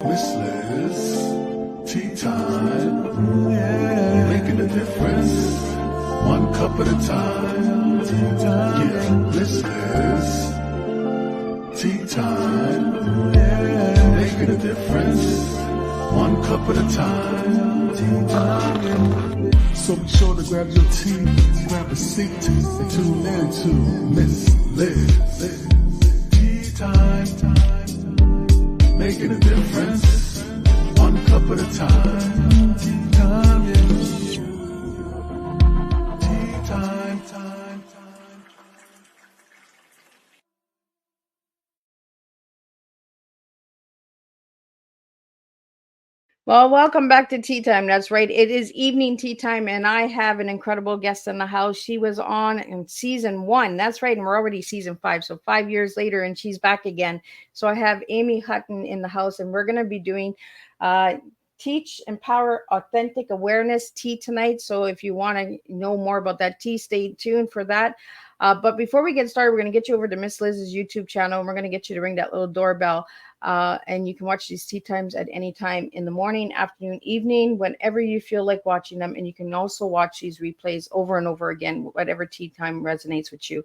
Miss Liz, tea time, yeah, making a difference, one cup at a time, tea time, yeah, Miss Liz, tea time, yeah, making a difference, one cup at a time, tea time, yeah. So be sure to grab your tea, grab a seat, and tune in to Miss Liz, tea time. Making a difference, one cup at a time. Tea time, yeah. Tea time. Well, welcome back to Tea Time. That's right. It is evening tea time, and I have an incredible guest in the house. She was on in season one. That's right. And we're already season five. So 5 years later, and she's back again. So I have Aime Hutton in the house, and we're going to be doing uh, Teach, Empower, Authentic Awareness tea tonight. So if you want to know more about that tea, stay tuned for that. But before we get started, we're going to get you over to Miss Liz's YouTube channel, and we're going to get you to ring that little doorbell. And you can watch these tea times at any time in the morning, afternoon, evening, whenever you feel like watching them. And you can also watch these replays over and over again, whatever tea time resonates with you.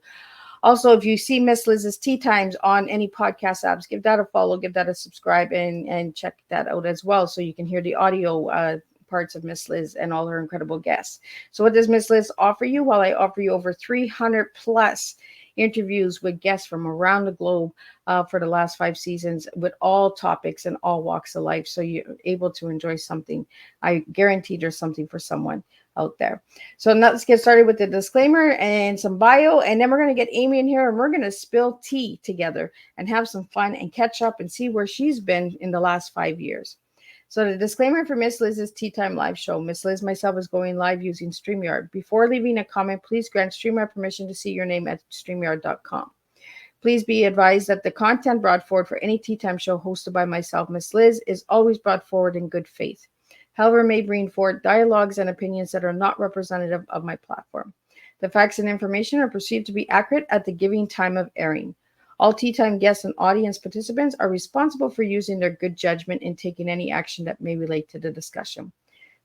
Also, if you see Miss Liz's Tea Times on any podcast apps, give that a follow, give that a subscribe, and check that out as well so you can hear the audio parts of Miss Liz and all her incredible guests. So what does Miss Liz offer you? Well, I offer you over 300 plus interviews with guests from around the globe for the last 5 seasons with all topics and all walks of life. So you're able to enjoy something. I guarantee there's something for someone out there. So now let's get started with the disclaimer and some bio, and then we're going to get Aime in here and we're going to spill tea together and have some fun and catch up and see where she's been in the last 5 years. So the disclaimer for Miss Liz's Tea Time live show. Miss Liz myself is going live using StreamYard. Before leaving a comment, please grant StreamYard permission to see your name at StreamYard.com. Please be advised that the content brought forward for any Tea Time show hosted by myself, Miss Liz, is always brought forward in good faith. However, may bring forward dialogues and opinions that are not representative of my platform. The facts and information are perceived to be accurate at the giving time of airing. All Tea Time guests and audience participants are responsible for using their good judgment in taking any action that may relate to the discussion.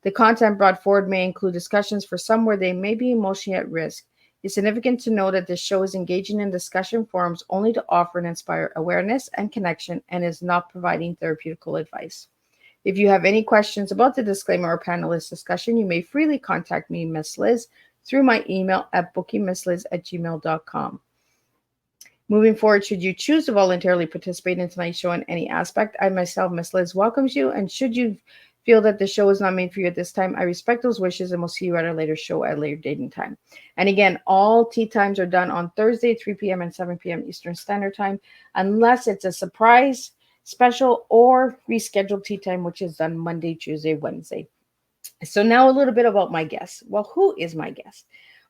The content brought forward may include discussions for some where they may be emotionally at risk. It's significant to know that this show is engaging in discussion forums only to offer and inspire awareness and connection and is not providing therapeutical advice. If you have any questions about the disclaimer or panelist discussion, you may freely contact me, Miss Liz, through my email at bookingmissliz@gmail.com. Moving forward, should you choose to voluntarily participate in tonight's show in any aspect, I myself, Miss Liz, welcomes you. And should you feel that the show is not made for you at this time, I respect those wishes and we'll see you at a later show at a later date and time. And again, all tea times are done on Thursday, 3 p.m. and 7 p.m. Eastern Standard Time, unless it's a surprise, special, or rescheduled tea time, which is done Monday, Tuesday, Wednesday. So now a little bit about my guest. Well, who is my guest?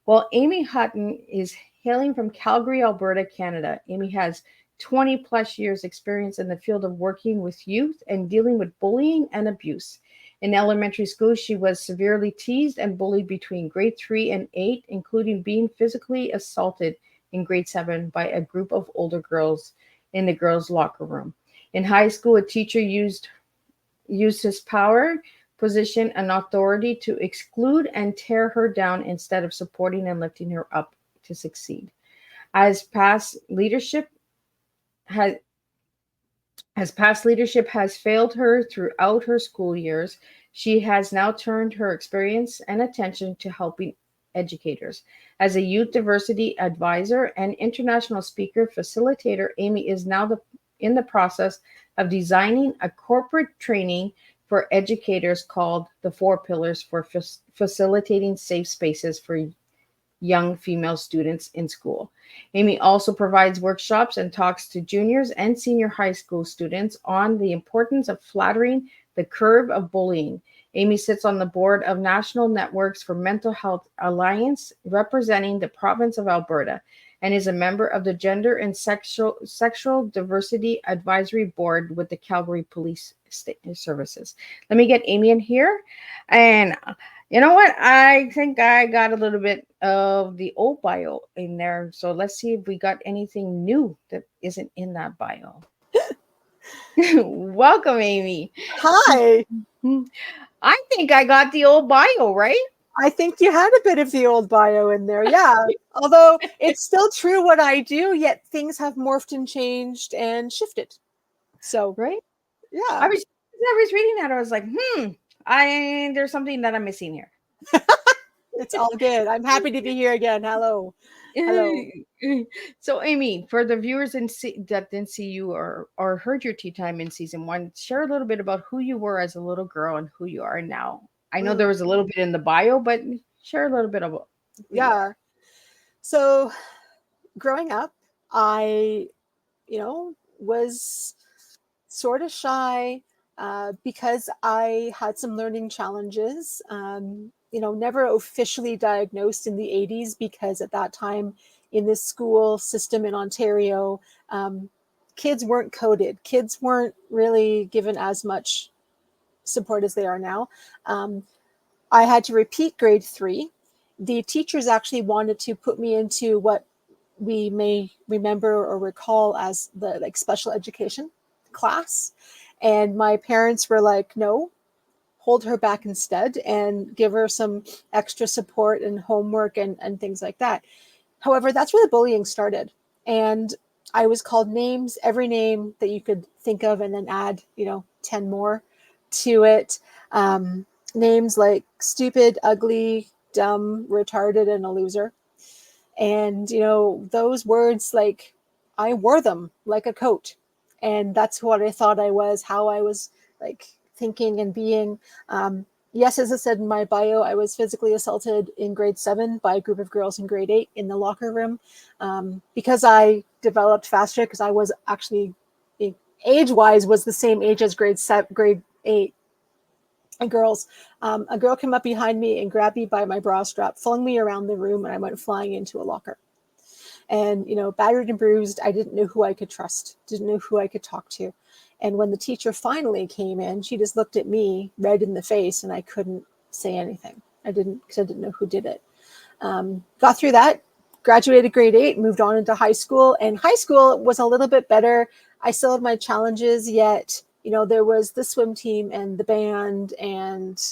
Well, Aime Hutton is hailing from Calgary, Alberta, Canada. Aime has 20 plus years experience in the field of working with youth and dealing with bullying and abuse. In elementary school, she was severely teased and bullied between grade 3 and 8, including being physically assaulted in grade 7 by a group of older girls in the girls' locker room. In high school, a teacher used his power, position, and authority to exclude and tear her down instead of supporting and lifting her up to succeed. As past leadership has as past leadership has failed her throughout her school years, she has now turned her experience and attention to helping educators. As a youth diversity advisor and international speaker facilitator, Aime is now in the process of designing a corporate training for educators called the Four Pillars for Facilitating Safe Spaces for young female students in school. Aime also provides workshops and talks to juniors and senior high school students on the importance of flattering the curve of bullying. Aime sits on the board of National Networks for Mental Health Alliance, representing the province of Alberta, and is a member of the Gender and Sexual Diversity Advisory Board with the Calgary Police Services. Let me get Aime in here. And you know what? I think I got a little bit of the old bio in there. So let's see if we got anything new that isn't in that bio. Welcome, Amy. Hi. I think I got the old bio, right? I think you had a bit of the old bio in there. Yeah. Although it's still true what I do, yet things have morphed and changed and shifted. So, Right? yeah. I was reading that. I was like, I there's something that I'm missing here. It's all good. I'm happy to be here again. Hello. Hello. So, Amy, for the viewers that didn't see you or heard your tea time in season one, share a little bit about who you were as a little girl and who you are now. I know there Mm, was a little bit in the bio, but share a little bit about who you are. yeah. So, growing up, I, was sort of shy because I had some learning challenges. Never officially diagnosed in the 80s because at that time in this school system in Ontario, kids weren't coded. Kids weren't really given as much support as they are now. Um, I had to repeat grade 3. The teachers actually wanted to put me into what we may remember or recall as the special education class. And my parents were like, no, hold her back instead and give her some extra support and homework and things like that. However, that's where the bullying started. And I was called names, every name that you could think of, and then add, 10 more to it. Um, Names like stupid, ugly, dumb, retarded, and a loser. And, those words, like, I wore them like a coat. And that's what I thought I was, how I was like thinking and being. Yes, as I said in my bio, I was physically assaulted in grade 7 by a group of girls in grade 8 in the locker room because I developed faster, because I was actually, age-wise, was the same age as grade 8 girls. A girl came up behind me and grabbed me by my bra strap, flung me around the room, and I went flying into a locker. And, battered and bruised, I didn't know who I could trust, didn't know who I could talk to. And when the teacher finally came in, she just looked at me, red in the face, and I couldn't say anything. Because I didn't know who did it. Got through that, graduated grade 8, moved on into high school. And high school was a little bit better. I still had my challenges, yet, there was the swim team and the band. And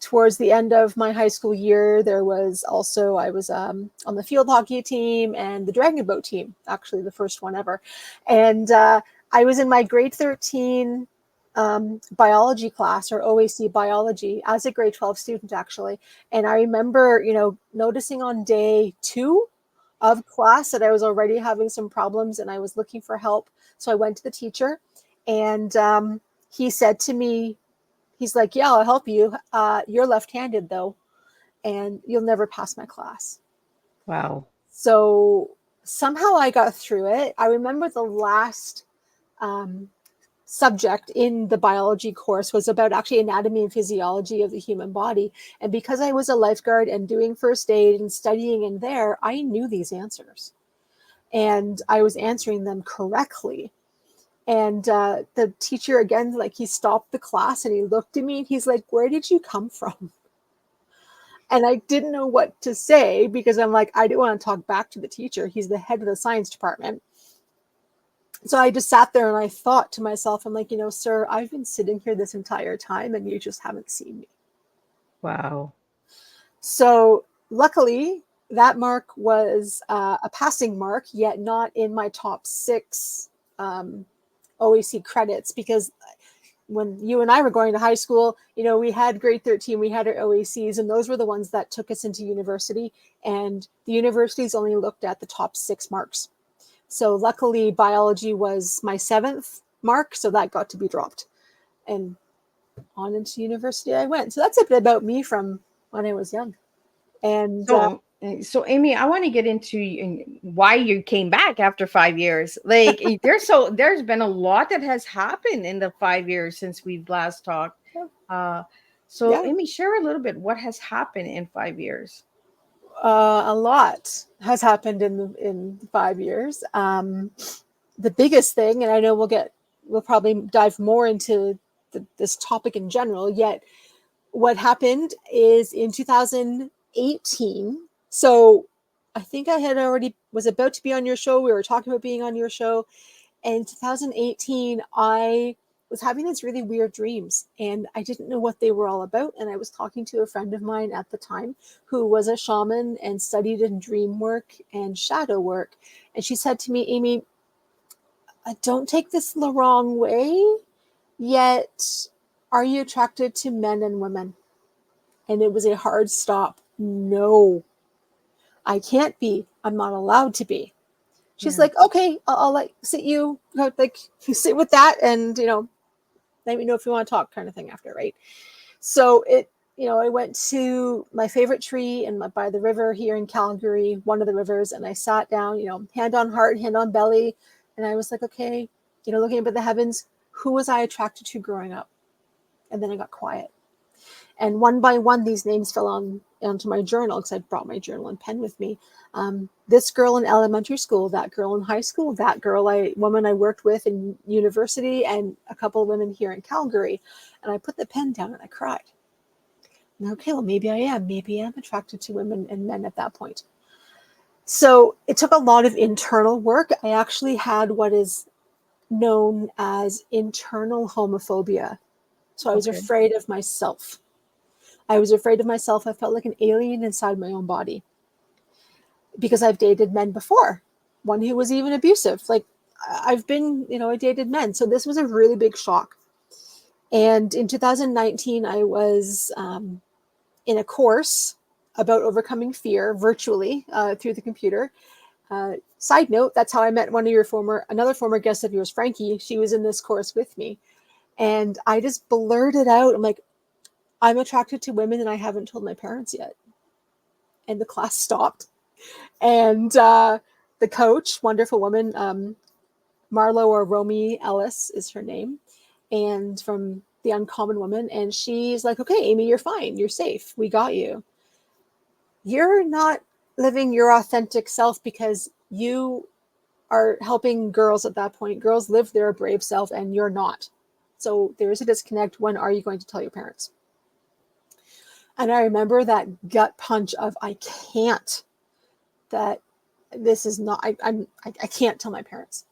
towards the end of my high school year, there was also, I was on the field hockey team and the dragon boat team, actually the first one ever. And I was in my grade 13 biology class, or OAC biology, as a grade 12 student, actually. And I remember, noticing on day 2 of class that I was already having some problems and I was looking for help. So I went to the teacher, and he said to me, he's like, yeah, I'll help you. You're left-handed though, and you'll never pass my class. Wow. So somehow I got through it. I remember the last subject in the biology course was about actually anatomy and physiology of the human body. And because I was a lifeguard and doing first aid and studying in there, I knew these answers. And I was answering them correctly. And the teacher, again, like, he stopped the class and he looked at me and he's like, where did you come from? And I didn't know what to say, because I'm like, I didn't want to talk back to the teacher. He's the head of the science department. So I just sat there and I thought to myself, I'm like, sir, I've been sitting here this entire time and you just haven't seen me. Wow. So luckily, that mark was a passing mark, yet not in my top 6 OAC credits, because when you and I were going to high school, we had grade 13, we had our OACs, and those were the ones that took us into university. And the universities only looked at the top 6 marks. So luckily, biology was my 7th mark, so that got to be dropped. And on into university I went. So that's a bit about me from when I was young. And So Amy, I want to get into why you came back after 5 years. Like, there's been a lot that has happened in the 5 years since we've last talked. So yeah, Amy, share a little bit what has happened in 5 years. a lot has happened in 5 years. The biggest thing, and I know we'll probably dive more into this topic in general, yet what happened is in 2018. So I think I had already was about to be on your show. We were talking about being on your show. And in 2018, I was having these really weird dreams, and I didn't know what they were all about. And I was talking to a friend of mine at the time who was a shaman and studied in dream work and shadow work. And she said to me, Amy, don't take this the wrong way, yet are you attracted to men and women? And it was a hard stop. No, I can't be. I'm not allowed to be. She's like, okay, I'll like sit you, like you sit with that, and let me know if you want to talk, kind of thing after, right? So I went to my favorite tree by the river here in Calgary, one of the rivers, and I sat down, hand on heart, hand on belly, and I was like, okay, looking up at the heavens, who was I attracted to growing up? And then I got quiet. And one by one, these names fell onto my journal, because I brought my journal and pen with me. This girl in elementary school, that girl in high school, that woman I worked with in university, and a couple of women here in Calgary. And I put the pen down and I cried. And okay, well, maybe I am attracted to women and men at that point. So it took a lot of internal work. I actually had what is known as internal homophobia. So I was afraid of myself. I was afraid of myself. I felt like an alien inside my own body, because I've dated men before, one who was even abusive. Like I've been, I dated men. So this was a really big shock. And in 2019, I was in a course about overcoming fear virtually through the computer. Side note, that's how I met another former guest of yours, Frankie. She was in this course with me. And I just blurted out, I'm like, I'm attracted to women and I haven't told my parents yet. And the class stopped. And the coach, wonderful woman, Marlo, or Romy Ellis is her name, and from The Uncommon Woman. And she's like, okay, Amy, you're fine. You're safe. We got you. You're not living your authentic self, because you are helping girls at that point. Girls live their brave self and you're not. So there is a disconnect. When are you going to tell your parents? And I remember that gut punch of, I can't, that this is not, I can't tell my parents.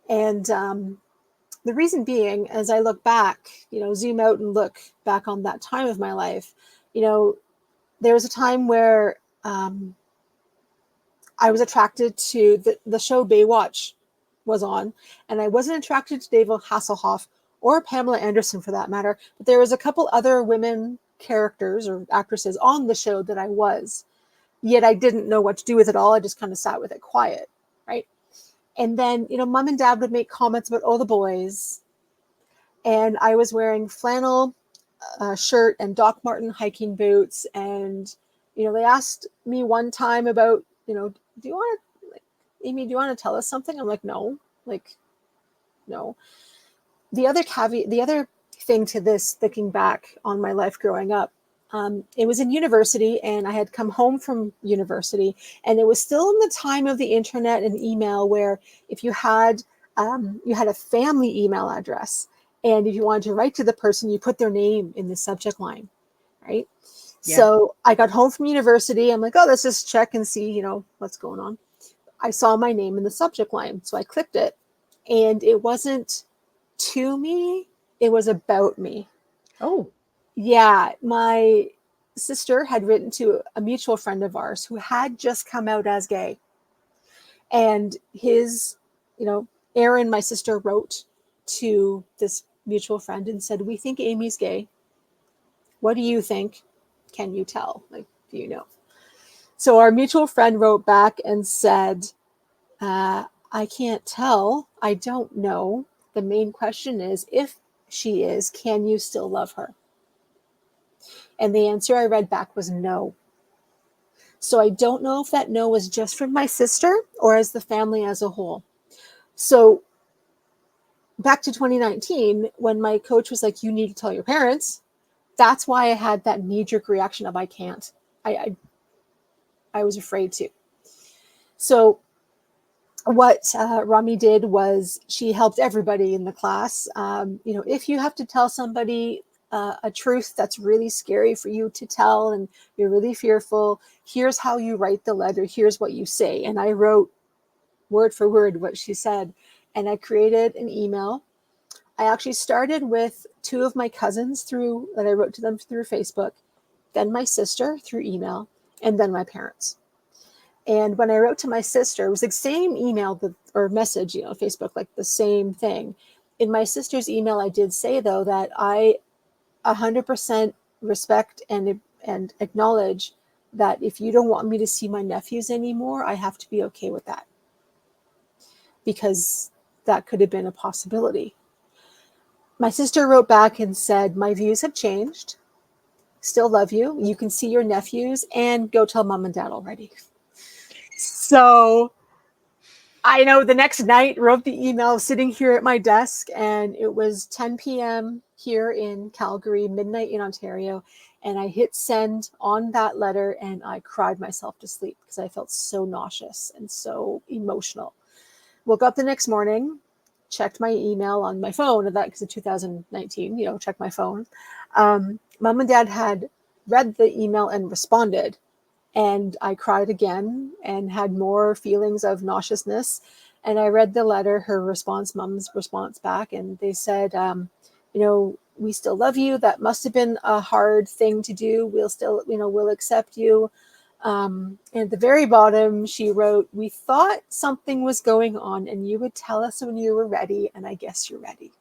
And the reason being, as I look back, zoom out and look back on that time of my life, there was a time where I was attracted to the show Baywatch was on, and I wasn't attracted to David Hasselhoff or Pamela Anderson for that matter, but there was a couple other women characters or actresses on the show that I was, yet I didn't know what to do with it all. I just kind of sat with it quiet, right? And then, mom and dad would make comments about, the boys. And I was wearing flannel shirt and Doc Marten hiking boots. And, they asked me one time about, do you want to, Amy, do you want to tell us something? I'm like, no, no. The other thing to this, thinking back on my life growing up, it was in university, and I had come home from university, and it was still in the time of the internet and email, where if you had a family email address, and if you wanted to write to the person, you put their name in the subject line, right? Yeah. So I got home from university. I'm like, let's just check and see, what's going on. I saw my name in the subject line, so I clicked it, and it wasn't to me, it was about me. Oh. Yeah, my sister had written to a mutual friend of ours who had just come out as gay. And his, Aaron, my sister, wrote to this mutual friend and said, we think Amy's gay. What do you think? Can you tell? Do you know? So our mutual friend wrote back and said, I can't tell. I don't know. The main question is, if she is, can you still love her? And the answer I read back was no. So I don't know if that no was just from my sister or as the family as a whole. So back to 2019, when my coach was like, you need to tell your parents, that's why I had that knee-jerk reaction of, I can't. I was afraid to. So what Rami did was she helped everybody in the class. If you have to tell somebody a truth that's really scary for you to tell and you're really fearful, here's how you write the letter, here's what you say. And I wrote word for word what she said. and I created an email. I actually started with 2 of my cousins that I wrote to them through Facebook, then my sister through email, and then my parents. And when I wrote to my sister, it was the same email or message, Facebook, like the same thing. In my sister's email, I did say, though, that I 100% respect and acknowledge that if you don't want me to see my nephews anymore, I have to be okay with that, because that could have been a possibility. My sister wrote back and said, my views have changed. Still love you. You can see your nephews, and go tell mom and dad already. So I know the next night, wrote the email sitting here at my desk, and it was 10 p.m. here in Calgary, midnight in Ontario. And I hit send on that letter, and I cried myself to sleep because I felt so nauseous and so emotional. Woke up the next morning, checked my email on my phone, and that because of 2019, checked my phone. Mom and dad had read the email and responded. And I cried again and had more feelings of nauseousness. And I read the letter, mom's response back, and they said, we still love you. That must have been a hard thing to do. We'll still, we'll accept you. And at the very bottom, she wrote, we thought something was going on, and you would tell us when you were ready. And I guess you're ready.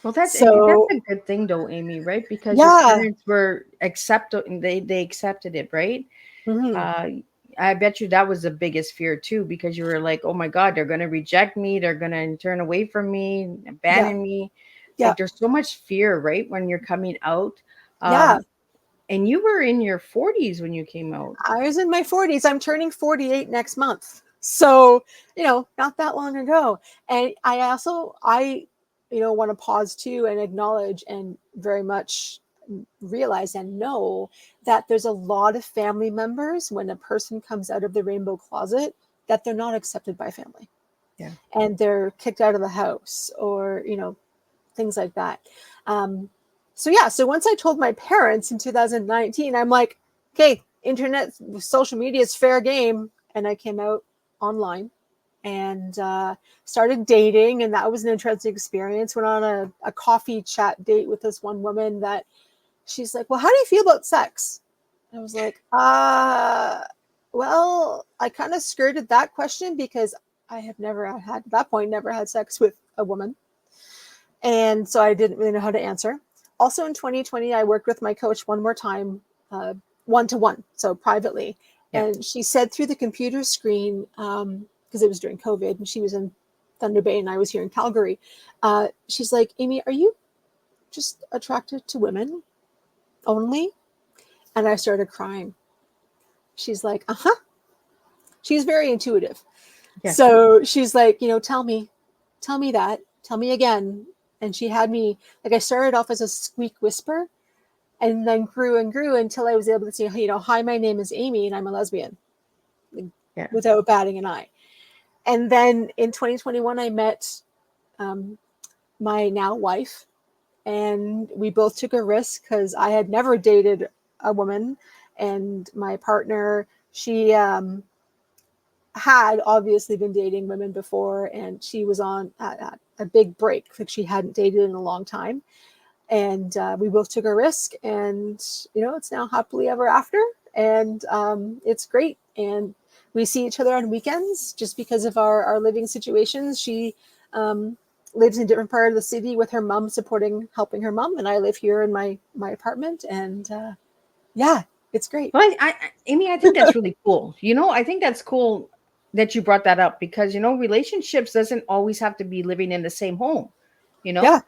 Well, that's a good thing, though, Amy, right? Because your parents were they accepted it, right? Mm-hmm. I bet you that was the biggest fear too, because you were like, oh my God, they're going to reject me. They're going to turn away from me, abandon me. Yeah. Like there's so much fear, right? When you're coming out. Yeah. And you were in your 40s when you came out. I was in my 40s. I'm turning 48 next month. So, not that long ago. And I want to pause too and acknowledge and very much realize and know that there's a lot of family members when a person comes out of the rainbow closet that they're not accepted by family. Yeah. And they're kicked out of the house or, things like that. So once I told my parents in 2019, I'm like, okay, internet, social media is fair game. And I came out online and started dating. And that was an interesting experience. Went on a coffee chat date with this one woman that she's like, well, how do you feel about sex? And I was like, well, I kind of skirted that question because I have never had, at that point, never had sex with a woman. And so I didn't really know how to answer. Also in 2020, I worked with my coach one more time, one-to-one, so privately. Yeah. And she said through the computer screen, because it was during COVID, and she was in Thunder Bay and I was here in Calgary. She's like, Amy, are you just attracted to women only? And I started crying. She's like, uh-huh. She's very intuitive. Yes. So she's like, tell me that. Tell me again. And she had me, like, I started off as a squeak whisper and then grew and grew until I was able to say, hi, my name is Amy and I'm a lesbian, without batting an eye. And then in 2021, I met my now wife, and we both took a risk because I had never dated a woman, and my partner, she had obviously been dating women before, and she was on a big break, like she hadn't dated in a long time. And we both took a risk, and it's now happily ever after, and it's great. And we see each other on weekends just because of our living situations. She lives in a different part of the city with her mom, helping her mom, and I live here in my apartment. And it's great. Well, Amy, I think that's really cool. I think that's cool that you brought that up, because relationships doesn't always have to be living in the same home. Yeah.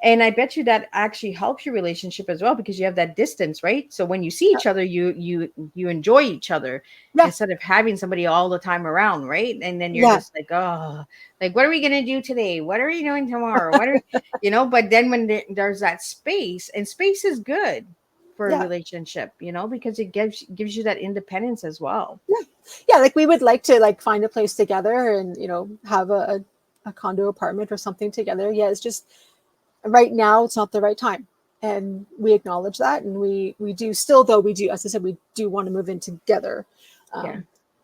And I bet you that actually helps your relationship as well, because you have that distance, right? So when you see each other, you enjoy each other instead of having somebody all the time around, right? And then you're just like, oh, like, what are we gonna do today? What are we doing tomorrow? What are But then when there's that space, and space is good for a relationship, because it gives you that independence as well. Yeah, like we would like to find a place together and have a condo apartment or something together. Yeah, it's just right now it's not the right time, and we acknowledge that, and we do still, though we do, as I said, we do want to move in together.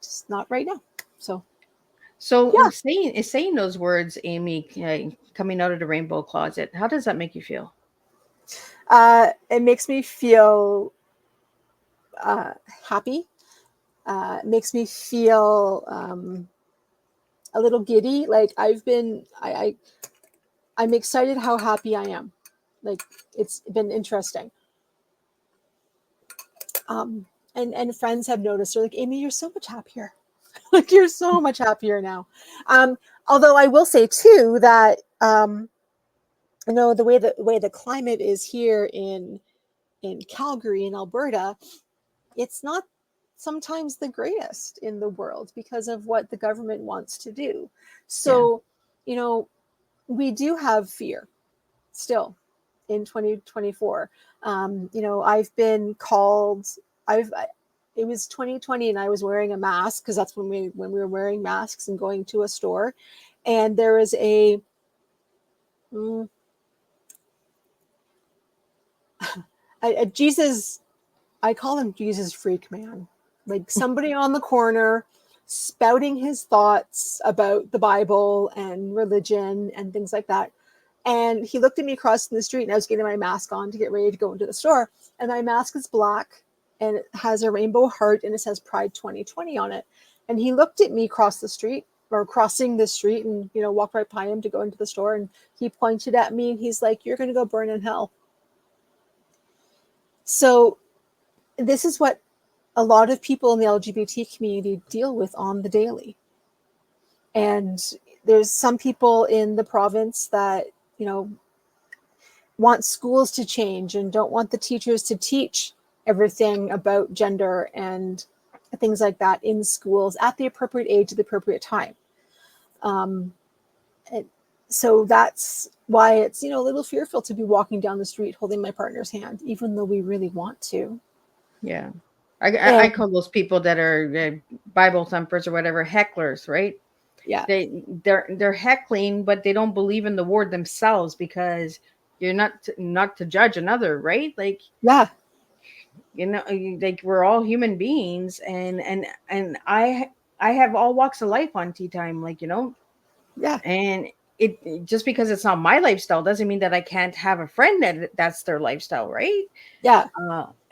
Just not right now. So So Yeah. saying those words, Amy, coming out of the rainbow closet, how does that make you feel? It makes me feel happy. It makes me feel a little giddy. Like I'm excited how happy I am. Like it's been interesting. Um, and friends have noticed. They're like, Amy, you're so much happier. Like you're so much happier now. Although I will say too that the way the climate is here in Calgary in Alberta, it's not sometimes the greatest in the world because of what the government wants to do. Yeah. So, you know, we do have fear still in 2024. I've been called. I've. It was 2020, and I was wearing a mask because that's when we were wearing masks and going to a store, and there was mm, a Jesus. I call him Jesus freak man, like somebody on the corner spouting his thoughts about the Bible and religion and things like that. And he looked at me crossing the street, and I was getting my mask on to get ready to go into the store. And my mask is black, and it has a rainbow heart, and it says Pride 2020 on it. And he looked at me crossing the street, and walked right by him to go into the store. And he pointed at me, and he's like, "You're going to go burn in hell." So this is what a lot of people in the LGBT community deal with on the daily. And there's some people in the province that, want schools to change and don't want the teachers to teach everything about gender and things like that in schools at the appropriate age at the appropriate time. So that's why it's, a little fearful to be walking down the street holding my partner's hand, even though we really want to. Yeah. I And call those people that are Bible thumpers or whatever hecklers, right? yeah, They're heckling, but they don't believe in the word themselves because you're not to judge another, right? Like yeah, like we're all human beings, and I have all walks of life on tea time, like yeah, and it just because it's not my lifestyle doesn't mean that I can't have a friend that's their lifestyle, right? yeah,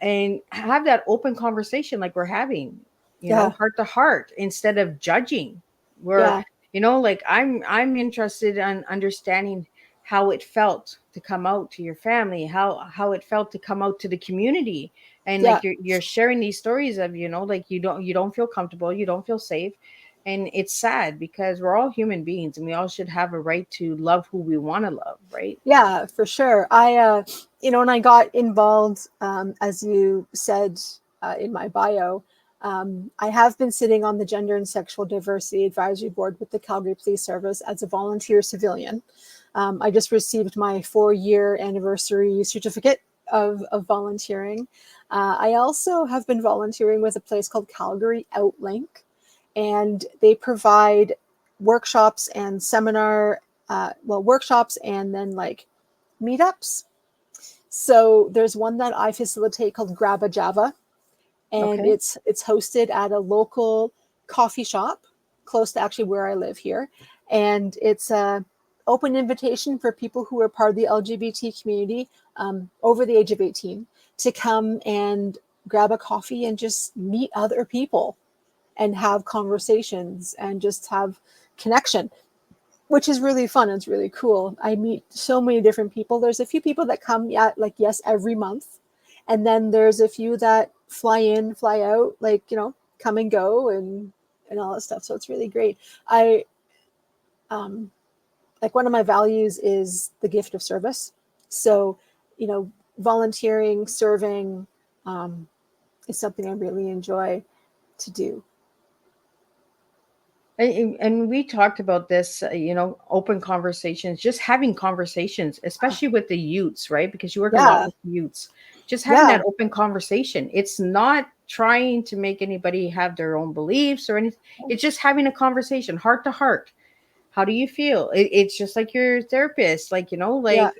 And have that open conversation like we're having, yeah, heart to heart instead of judging. We're, yeah, like I'm interested in understanding how it felt to come out to your family, how it felt to come out to the community, and yeah. like you're sharing these stories of like you don't feel comfortable, you don't feel safe, and it's sad because we're all human beings and we all should have a right to love who we want to love, right? Yeah, for sure. When I got involved, as you said in my bio, I have been sitting on the Gender and Sexual Diversity Advisory Board with the Calgary Police Service as a volunteer civilian. I just received my 4-year anniversary certificate of volunteering. I also have been volunteering with a place called Calgary Outlink, and they provide workshops and workshops and then like meetups. So there's one that I facilitate called Grab a Java, and Okay. it's hosted at a local coffee shop close to actually where I live here, and it's a open invitation for people who are part of the LGBT community over the age of 18 to come and grab a coffee and just meet other people and have conversations and just have connection, which is really fun. It's really cool. I meet so many different people. There's a few people that come, yeah, like yes, every month, and then there's a few that fly in, fly out, like come and go and all that stuff. So it's really great. I like one of my values is the gift of service. So volunteering, serving is something I really enjoy to do. And we talked about this, open conversations, just having conversations, especially with the youths, right? Because you work a lot Yeah, with youths. Just having yeah, that open conversation. It's not trying to make anybody have their own beliefs or anything. It's just having a conversation, heart to heart. How do you feel? It's just like your therapist, like, yeah,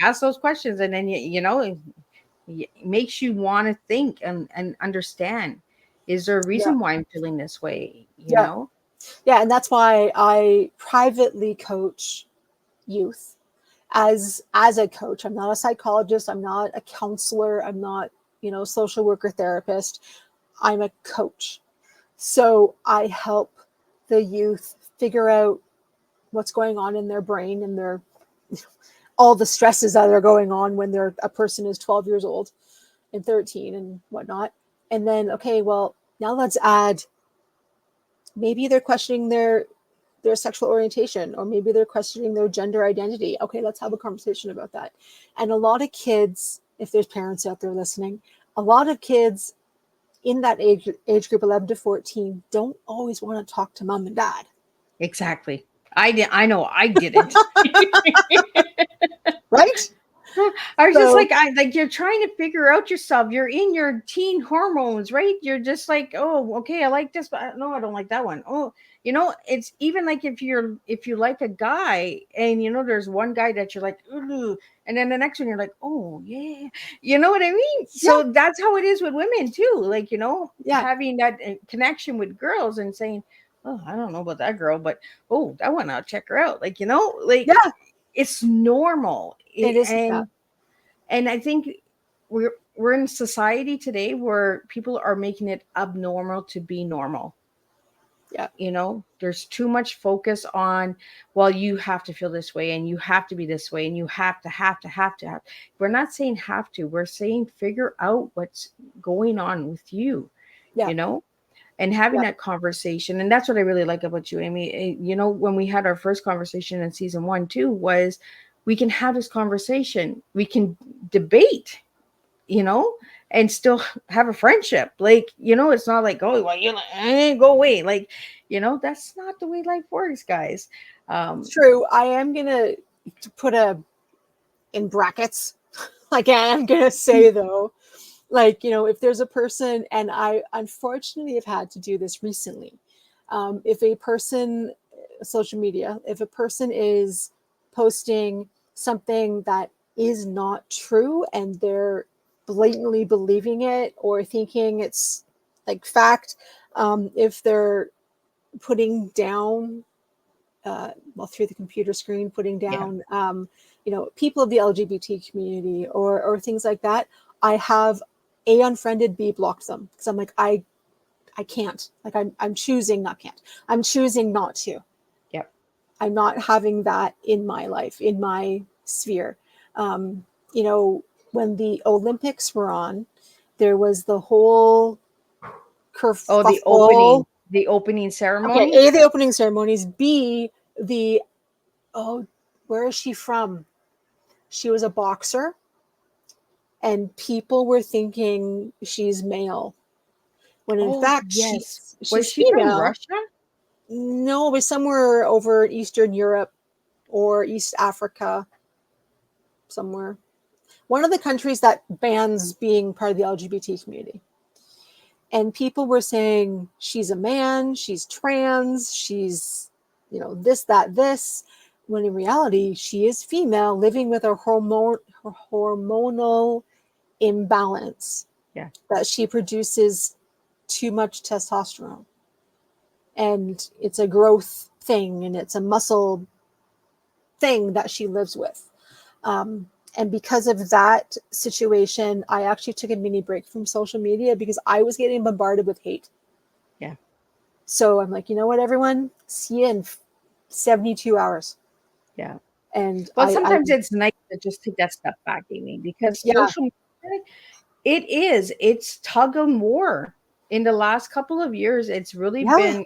ask those questions, and then it makes you want to think and understand. Is there a yeah, reason why I'm feeling this way? yeah. Yeah, and that's why I privately coach youth as a coach. I'm not a psychologist, I'm not a counselor, I'm not, social worker therapist. I'm a coach. So I help the youth figure out what's going on in their brain and their all the stresses that are going on when a person is 12 years old and 13 and whatnot. And then, okay, well, now let's add, maybe they're questioning their sexual orientation, or maybe they're questioning their gender identity. Okay, let's have a conversation about that. And a lot of kids, if there's parents out there listening, a lot of kids in that age group 11 to 14 don't always want to talk to mom and dad. Exactly. I know I didn't. Right? I was just like, you're trying to figure out yourself. You're in your teen hormones, right? You're just like, oh, okay, I like this, but no, I don't like that one. Oh, it's even like if you like a guy and there's one guy that you're like, ooh, and then the next one you're like, oh yeah, you know what I mean? So that's how it is with women too. Like, having that connection with girls and saying, oh, I don't know about that girl, but oh, that one, I'll check her out. Like, it's normal. It is. And I think we're in a society today where people are making it abnormal to be normal. Yeah. There's too much focus on, well, you have to feel this way and you have to be this way and you have to. We're not saying have to. We're saying figure out what's going on with you, and having that conversation. And that's what I really like about you, Amy. When we had our first conversation in season 1 too, was we can have this conversation. We can debate, and still have a friendship. Like, it's not like, oh, well, go away. Like, that's not the way life works, guys. True. I am going to put in brackets. Like, I'm going to say though, like, if there's a person, and I unfortunately have had to do this recently. If a person, social media, if a person is posting something that is not true and they're blatantly believing it or thinking it's like fact, if they're putting down, through the computer screen, putting down, people of the LGBT community or things like that, I have A, unfriended, B, blocked them, because I'm like, I can't. Like, I'm choosing not to. Yep. I'm not having that in my life, in my sphere. When the Olympics were on, there was the whole kerfuffle. The opening ceremony. Okay, A, the opening ceremonies. B, where is she from? She was a boxer, and people were thinking she's male, when in fact yes. she's she female. From Russia? No, it was somewhere over Eastern Europe or East Africa, somewhere. One of the countries that bans being part of the LGBT community. And people were saying she's a man, she's trans, she's, this, that, this. When in reality, she is female, living with her hormonal imbalance. Yeah. That she produces too much testosterone. And it's a growth thing, and it's a muscle thing that she lives with. And because of that situation, I actually took a mini break from social media because I was getting bombarded with hate. Yeah. So I'm like, you know what, everyone? See you in 72 hours. Yeah. And sometimes it's nice to just take that step back, Amy, because social media, it's tug of war. In the last couple of years, it's really been,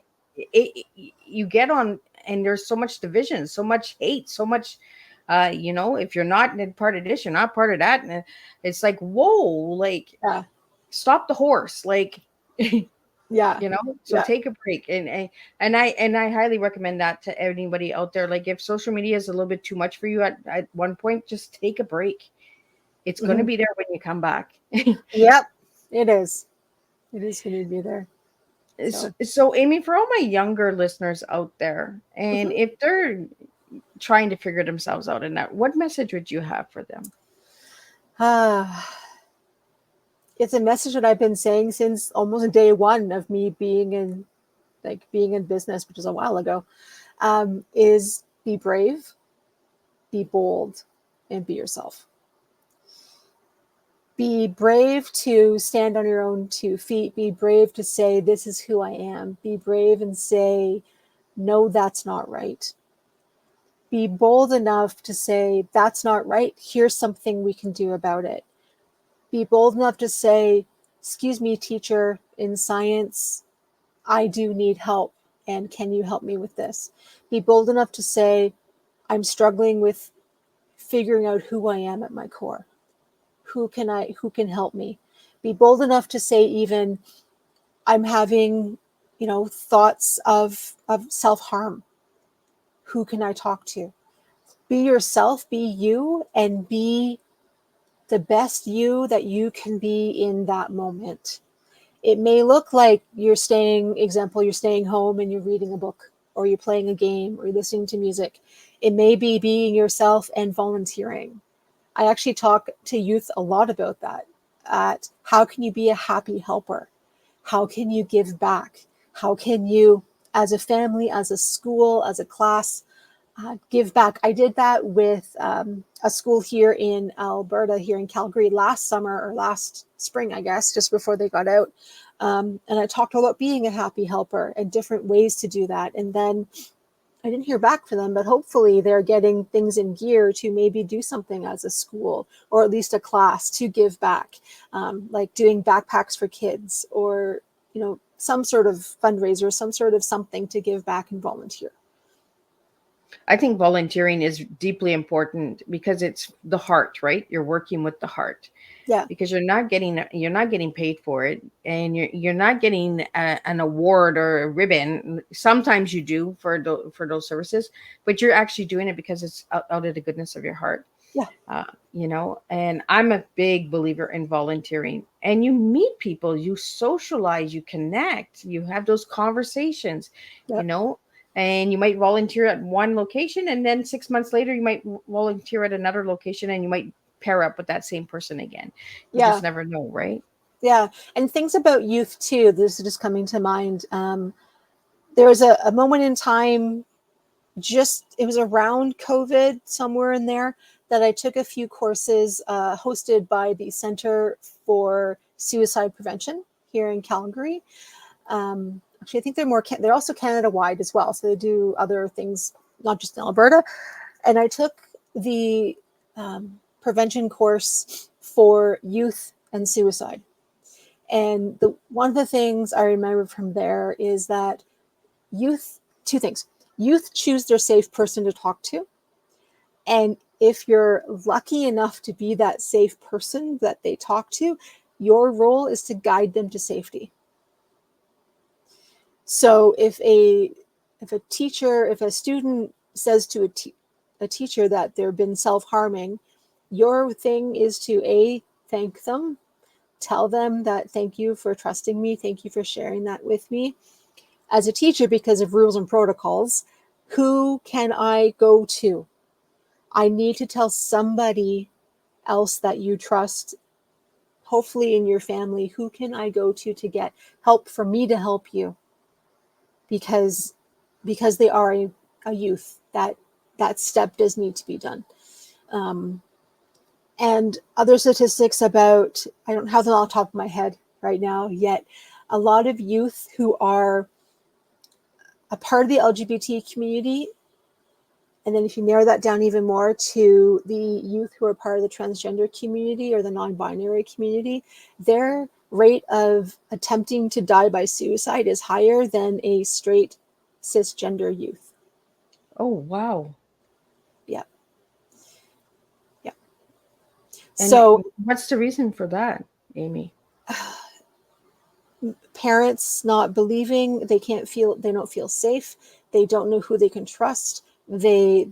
you get on, and there's so much division, so much hate, so much, if you're not part of this, you're not part of that. And it's like, whoa, like, stop the horse. Like, so take a break. And I highly recommend that to anybody out there. Like, if social media is a little bit too much for you at one point, just take a break. It's going to be there when you come back. Yep, it is. It is going to be there. So Amy, for all my younger listeners out there, and if they're trying to figure themselves out in that, what message would you have for them? It's a message that I've been saying since almost day one of me being in like being in business, which is a while ago, is be brave, be bold, and be yourself. Be brave to stand on your own 2 feet. Be brave to say, this is who I am. Be brave and say, no, that's not right. Be bold enough to say, that's not right. Here's something we can do about it. Be bold enough to say, excuse me, teacher, in science, I do need help. And can you help me with this? Be bold enough to say, I'm struggling with figuring out who I am at my core. Who can help me? Be bold enough to say, even, I'm having, thoughts of self-harm. Who can I talk to? Be yourself, be you, and be the best you that you can be in that moment. It may look like you're staying home and you're reading a book, or you're playing a game, or you're listening to music. It may be being yourself and volunteering. I actually talk to youth a lot about that. At how can you be a happy helper? How can you give back? How can you, as a family, as a school, as a class, give back? I did that with a school here in Alberta, here in Calgary, last summer or last spring, I guess, just before they got out. And I talked about being a happy helper and different ways to do that. And then I didn't hear back from them, but hopefully they're getting things in gear to maybe do something as a school, or at least a class, to give back, like doing backpacks for kids, or some sort of fundraiser, some sort of something to give back and volunteer. I think volunteering is deeply important because it's the heart, right? You're working with the heart. Yeah. Because you're not getting paid for it, and you're not getting an award or a ribbon. Sometimes you do for those services, but you're actually doing it because it's out of the goodness of your heart. Yeah. And I'm a big believer in volunteering. And you meet people, you socialize, you connect, you have those conversations. Yep. And you might volunteer at one location, and then 6 months later you might volunteer at another location, and you might pair up with that same person again. You just never know, right? Yeah. And things about youth too, this is just coming to mind. There was a moment in time, it was around COVID, somewhere in there, that I took a few courses hosted by the Center for Suicide Prevention here in Calgary. Actually, I think they're also Canada-wide as well. So they do other things, not just in Alberta. And I took the prevention course for youth and suicide. And one of the things I remember from there is that two things. Youth choose their safe person to talk to. And if you're lucky enough to be that safe person that they talk to, your role is to guide them to safety. So if a student says to a teacher that they've been self-harming, your thing is to thank them, tell them that thank you for trusting me, thank you for sharing that with me. As a teacher, because of rules and protocols, who can I go to? I need to tell somebody else that you trust, hopefully in your family. Who can I go to get help for me to help you? Because they are a youth, that step does need to be done. And other statistics about, I don't have them off the top of my head right now yet, a lot of youth who are a part of the LGBT community, and then if you narrow that down even more to the youth who are part of the transgender community or the non-binary community, their rate of attempting to die by suicide is higher than a straight cisgender youth. Oh, wow. Yeah. Yeah. And so what's the reason for that, Aime? Parents not believing, they don't feel safe, they don't know who they can trust. Maybe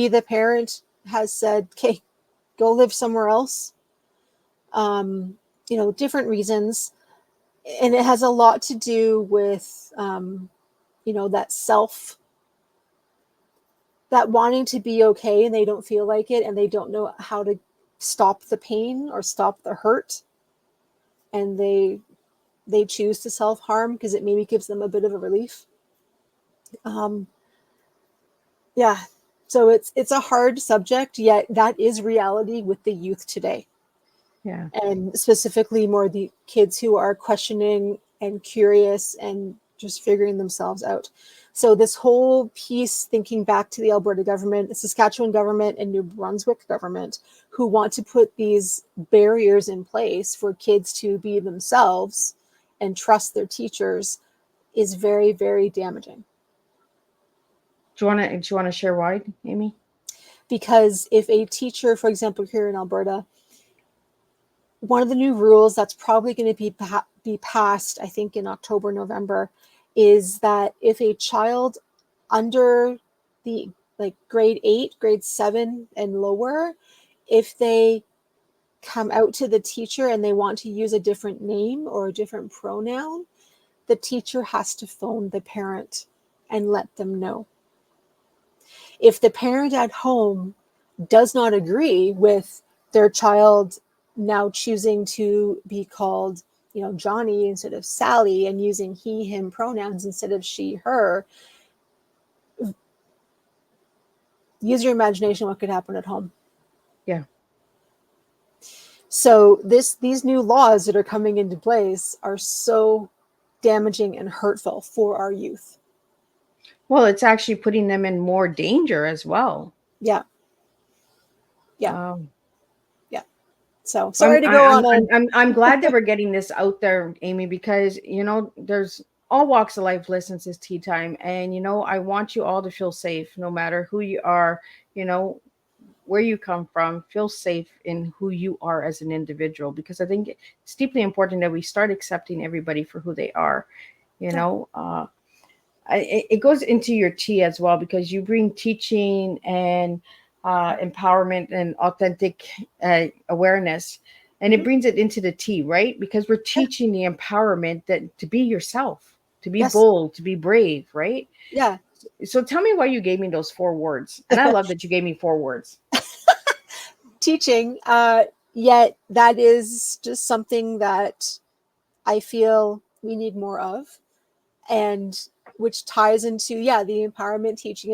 the parent has said, okay, go live somewhere else. Different reasons. And it has a lot to do with, that wanting to be okay, and they don't feel like it, and they don't know how to stop the pain or stop the hurt. And they they choose to self-harm because it maybe gives them a bit of a relief. Yeah, so it's a hard subject, yet that is reality with the youth today. Yeah. And specifically more the kids who are questioning and curious and just figuring themselves out. So this whole piece, thinking back to the Alberta government, the Saskatchewan government, and New Brunswick government, who want to put these barriers in place for kids to be themselves and trust their teachers, is very, very damaging. Do you want to share why, Amy? Because if a teacher, for example, here in Alberta, one of the new rules that's probably going to be passed, I think in October, November, is that if a child under the like grade 8, grade 7 and lower, if they come out to the teacher and they want to use a different name or a different pronoun, the teacher has to phone the parent and let them know. If the parent at home does not agree with their child now choosing to be called, Johnny instead of Sally, and using he, him pronouns instead of she, her, use your imagination what could happen at home. Yeah. So these new laws that are coming into place are so damaging and hurtful for our youth. Well, it's actually putting them in more danger as well. Yeah. Yeah. So sorry to go on. I'm glad that we're getting this out there, Amy, because there's all walks of life listens to Tea Time, and I want you all to feel safe, no matter who you are, where you come from. Feel safe in who you are as an individual, because I think it's deeply important that we start accepting everybody for who they are. It goes into your tea as well, because you bring teaching and empowerment and authentic awareness, and it brings it into the tea, right? Because we're teaching the empowerment that to be yourself, to be bold, to be brave, right? Yeah. So tell me why you gave me those 4 words, and I love that you gave me 4 words. Teaching, yet that is just something that I feel we need more of, and which ties into the empowerment teaching,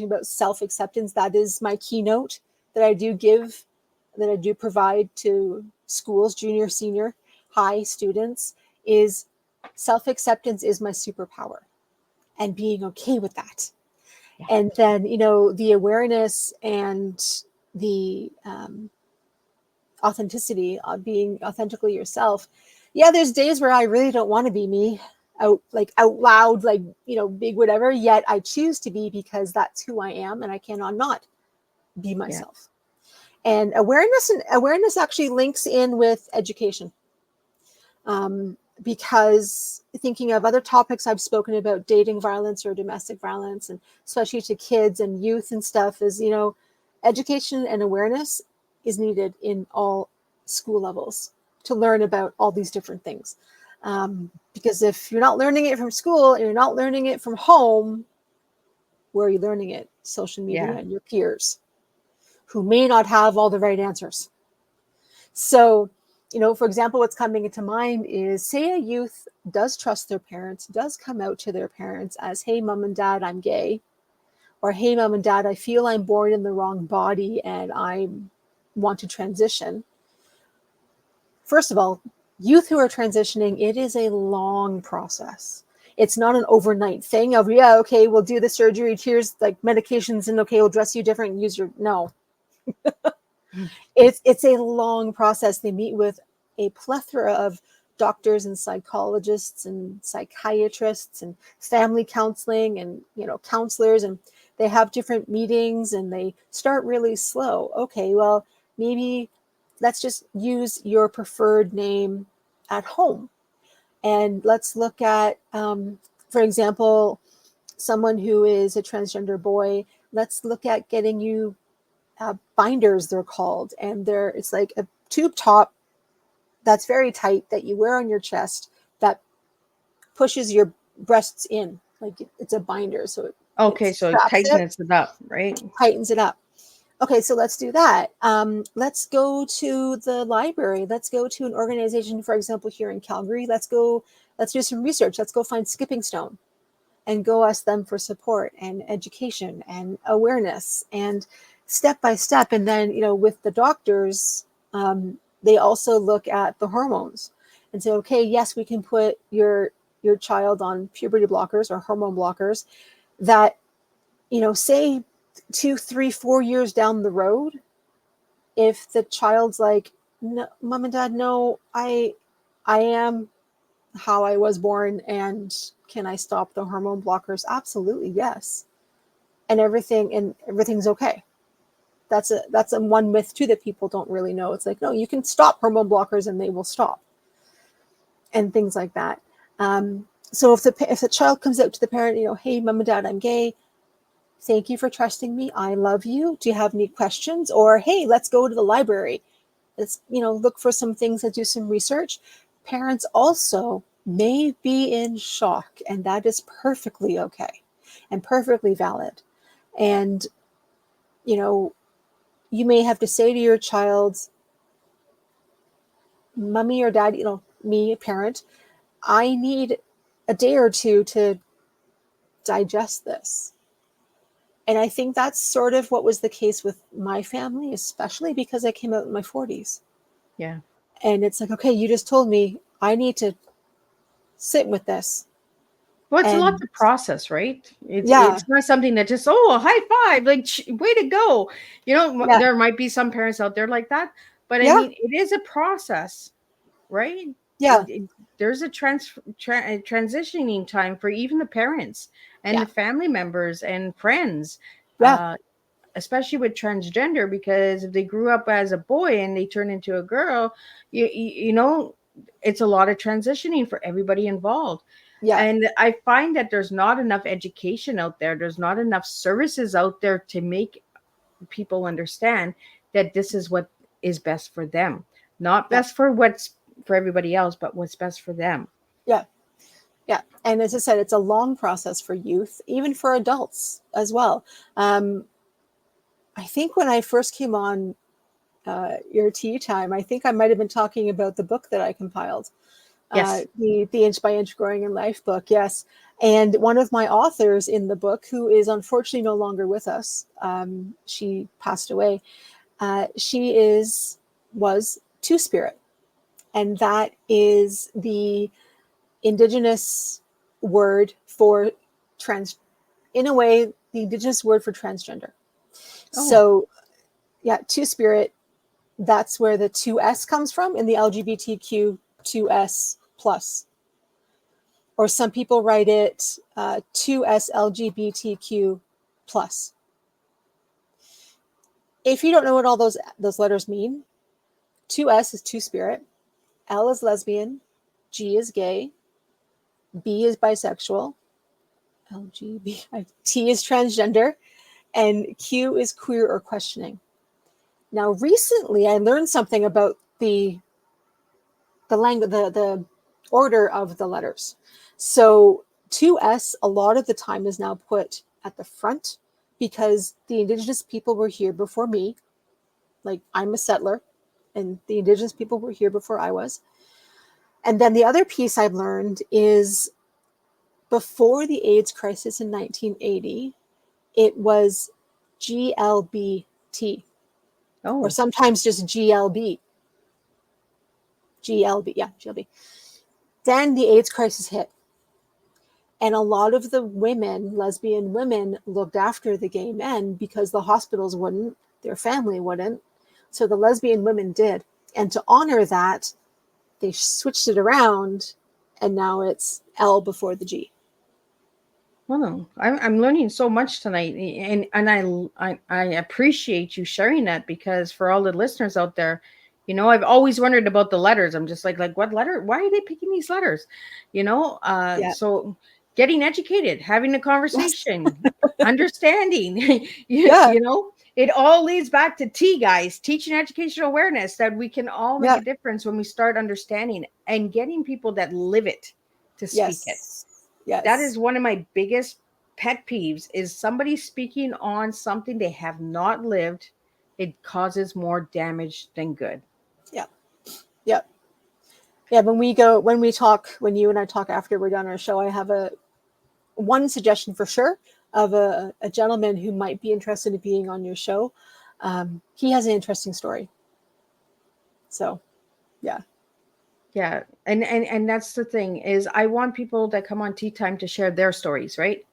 about self-acceptance. That is my keynote that I do give, that I do provide to schools, junior, senior, high students, is self-acceptance is my superpower, and being okay with that. Yeah. And then the awareness and the authenticity of being authentically yourself. Yeah, there's days where I really don't want to be me out loud, big whatever, yet I choose to be, because that's who I am and I cannot not be myself. Yeah. And awareness actually links in with education. Because thinking of other topics I've spoken about, dating violence or domestic violence, and especially to kids and youth and stuff, is, education and awareness is needed in all school levels to learn about all these different things. Because if you're not learning it from school and you're not learning it from home, where are you learning it? Social media and your peers, who may not have all the right answers. So, for example, what's coming into mind is, say a youth does trust their parents, does come out to their parents as, hey, mom and dad, I'm gay. Or, hey, mom and dad, I feel I'm born in the wrong body and I want to transition. First of all, youth who are transitioning, it is a long process. It's not an overnight thing of, okay, we'll do the surgery, here's like medications, and okay, we'll dress you different and use your, no. It's a long process. They meet with a plethora of doctors and psychologists and psychiatrists and family counseling and, counselors, and they have different meetings and they start really slow. Okay, well, maybe let's just use your preferred name at home. And let's look at, for example, someone who is a transgender boy, let's look at getting you binders, they're called, and it's like a tube top that's very tight that you wear on your chest that pushes your breasts in, like it's a binder. So it tightens it up, right? Tightens it up. Okay, so let's do that. Let's go to the library. Let's go to an organization, for example, here in Calgary. Let's do some research. Let's go find Skipping Stone and go ask them for support and education and awareness and step by step. And then, with the doctors, they also look at the hormones and say, okay, yes, we can put your child on puberty blockers or hormone blockers that, say 2, 3, 4 years down the road, if the child's like, no, mom and dad, no, I am how I was born, and can I stop the hormone blockers? Absolutely, yes. And everything's okay. That's a one myth too that people don't really know. It's like, no, you can stop hormone blockers and they will stop, and things like that. So if the child comes out to the parent, hey, mom and dad, I'm gay. Thank you for trusting me. I love you. Do you have any questions? Or, hey, let's go to the library. Let's, look for some things and do some research. Parents also may be in shock, and that is perfectly okay and perfectly valid. And, you may have to say to your child, mommy or dad, me, a parent, I need a day or two to digest this. And I think that's sort of what was the case with my family, especially because I came out in my 40s. Yeah. And it's like, okay, you just told me I need to sit with this. Well, it's a lot And to process, right? yeah, It's not something that just, oh, high five, like way to go. yeah, There might be some parents out there like that, but I yeah, mean, it is a process, right? yeah, There's a transitioning time for even the parents and yeah, the family members and friends, yeah, uh, especially with transgender, because if they grew up as a boy and they turn into a girl, it's a lot of transitioning for everybody involved. yeah, And I find that there's not enough education out there. There's not enough services out there to make people understand that this is what is best for them. Not yeah, best for what's for everybody else, but what's best for them. yeah, yeah. And as I said, it's a long process for youth, even for adults as well. Um, I think when I first came on your tea time, I think I might have been talking about the book that I compiled, Yes. the Inch by Inch Growing in Life book. Yes. And one of my authors in the book, who is unfortunately no longer with us, she passed away. Was Two Spirit, and that is the indigenous word for trans. In a way, the indigenous word for transgender. Oh, So, yeah, Two Spirit. That's where the 2S comes from in the LGBTQ 2S plus. Or some people write it 2S LGBTQ plus. If you don't know what all those letters mean, 2S is Two Spirit, L is lesbian, G is gay, B is bisexual, T is transgender, and Q is queer or questioning. Now, recently, I learned something about the language, the order of the letters. So 2S a lot of the time is now put at the front because the indigenous people were here before me. Like, I'm a settler, and the indigenous people were here before I was. And then the other piece I've learned is before the AIDS crisis in 1980, it was GLBT, or oh, sometimes just GLB. Yeah, GLB. Then the AIDS crisis hit. And a lot of the women, lesbian women, looked after the gay men because the hospitals wouldn't, their family wouldn't. So the lesbian women did. And to honor that, they switched it around, and now it's L before the G. well, I'm learning so much tonight, and I appreciate you sharing that, because for all the listeners out there, I've always wondered about the letters. I'm just like what letter? Why are they picking these letters? Yeah. So getting educated, having a Yes. conversation, understanding, Yeah. it all leads back to T, guys, teaching educational awareness, that we can all make Yeah. a difference when we start understanding and getting people that live it to speak it. Yes. That Yes. is one of my biggest pet peeves, is somebody speaking on something they have not lived, it causes more damage than good. Yeah. Yeah. Yeah. When you and I talk after we're done our show, I have one suggestion for sure of a gentleman who might be interested in being on your show. He has an interesting story. So, yeah. Yeah, and that's the thing is I want people that come on Tea Time to share their stories, right?